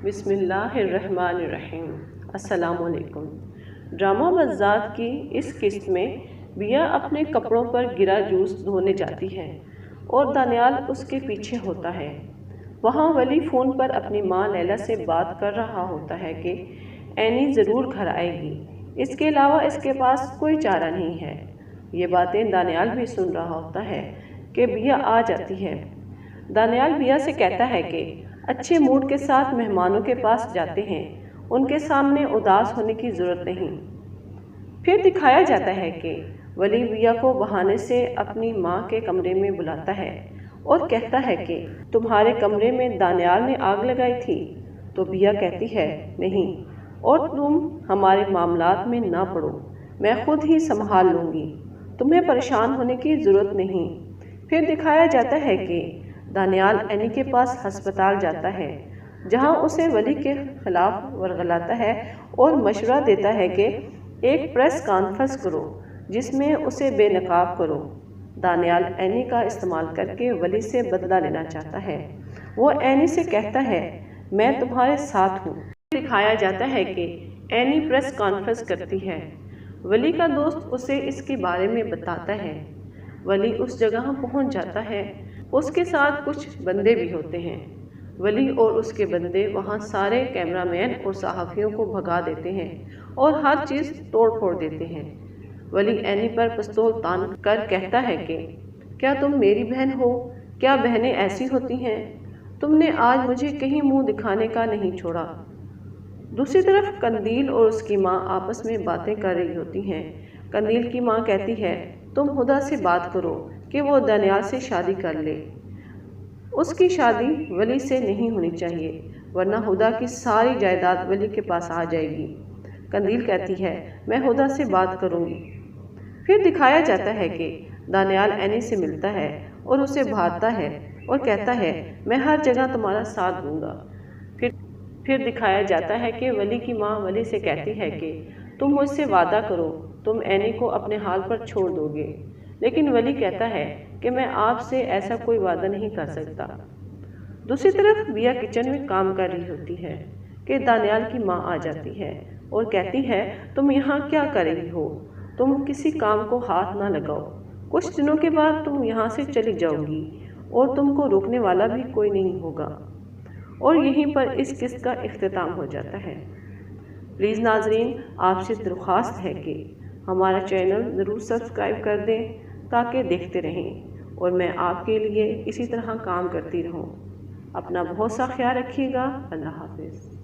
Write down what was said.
بسم اللہ الرحمن الرحیم۔ السلام علیکم۔ ڈرامہ بزاد کی اس قسط میں بیا اپنے کپڑوں پر گرا جوس دھونے جاتی ہے اور دانیال اس کے پیچھے ہوتا ہے۔ وہاں ولی فون پر اپنی ماں لیلا سے بات کر رہا ہوتا ہے کہ اینی ضرور گھر آئے گی، اس کے علاوہ اس کے پاس کوئی چارہ نہیں ہے۔ یہ باتیں دانیال بھی سن رہا ہوتا ہے کہ بیا آ جاتی ہے۔ دانیال بیا سے کہتا ہے کہ اچھے موڈ کے ساتھ مہمانوں کے پاس جاتے ہیں، ان کے سامنے اداس ہونے کی ضرورت نہیں۔ پھر دکھایا جاتا ہے کہ ولی بیا کو بہانے سے اپنی ماں کے کمرے میں بلاتا ہے اور کہتا ہے کہ تمہارے کمرے میں دانیال نے آگ لگائی تھی؟ تو بیا کہتی ہے نہیں، اور تم ہمارے معاملات میں نہ پڑو، میں خود ہی سنبھال لوں گی، تمہیں پریشان ہونے کی ضرورت نہیں۔ پھر دکھایا جاتا ہے کہ دانیال اینی کے پاس ہسپتال جاتا ہے، جہاں اسے ولی کے خلاف ورغلاتا ہے اور مشورہ دیتا ہے کہ ایک پریس کانفرنس کرو جس میں اسے بے نقاب کرو۔ دانیال اینی کا استعمال کر کے ولی سے بدلہ لینا چاہتا ہے۔ وہ اینی سے کہتا ہے میں تمہارے ساتھ ہوں۔ دکھایا جاتا ہے کہ اینی پریس کانفرنس کرتی ہے۔ ولی کا دوست اسے اس کے بارے میں بتاتا ہے۔ ولی اس جگہ پہنچ جاتا ہے، اس کے ساتھ کچھ بندے بھی ہوتے ہیں۔ ولی اور اس کے بندے وہاں سارے کیمرہ مین اور صحافیوں کو بھگا دیتے ہیں اور ہر چیز توڑ پھوڑ دیتے ہیں۔ ولی اینی پر پستول تان کر کہتا ہے کہ کیا تم میری بہن ہو؟ کیا بہنیں ایسی ہوتی ہیں؟ تم نے آج مجھے کہیں منہ دکھانے کا نہیں چھوڑا۔ دوسری طرف قندیل اور اس کی ماں آپس میں باتیں کر رہی ہوتی ہیں۔ قندیل کی ماں کہتی ہے تم ہدا سے بات کرو کہ وہ دانیال سے شادی کر لے، اس کی شادی ولی سے نہیں ہونی چاہیے ورنہ ہدا کی ساری جائیداد ولی کے پاس آ جائے گی۔ قندیل کہتی ہے میں ہدا سے بات کروں گی۔ پھر دکھایا جاتا ہے کہ دانیال اینی سے ملتا ہے اور اسے بھاتا ہے اور کہتا ہے میں ہر جگہ تمہارا ساتھ دوں گا۔ پھر دکھایا جاتا ہے کہ ولی کی ماں ولی سے کہتی ہے کہ تم مجھ سے وعدہ کرو تم اینی کو اپنے حال پر چھوڑ دو گے، لیکن ولی کہتا ہے کہ میں آپ سے ایسا کوئی وعدہ نہیں کر سکتا۔ دوسری طرف بیا کچن میں کام کر رہی ہوتی ہے کہ دانیال کی ماں آ جاتی ہے اور کہتی ہے تم یہاں کیا کر رہی ہو؟ تم کسی کام کو ہاتھ نہ لگاؤ، کچھ دنوں کے بعد تم یہاں سے چلی جاؤ گی اور تم کو روکنے والا بھی کوئی نہیں ہوگا۔ اور یہیں پر اس قسط کا اختتام ہو جاتا ہے۔ پلیز ناظرین، آپ سے درخواست ہے کہ ہمارا چینل ضرور سبسکرائب کر دیں تاکہ دیکھتے رہیں اور میں آپ کے لیے اسی طرح کام کرتی رہوں۔ اپنا بہت سا خیال رکھیے گا۔ اللہ حافظ۔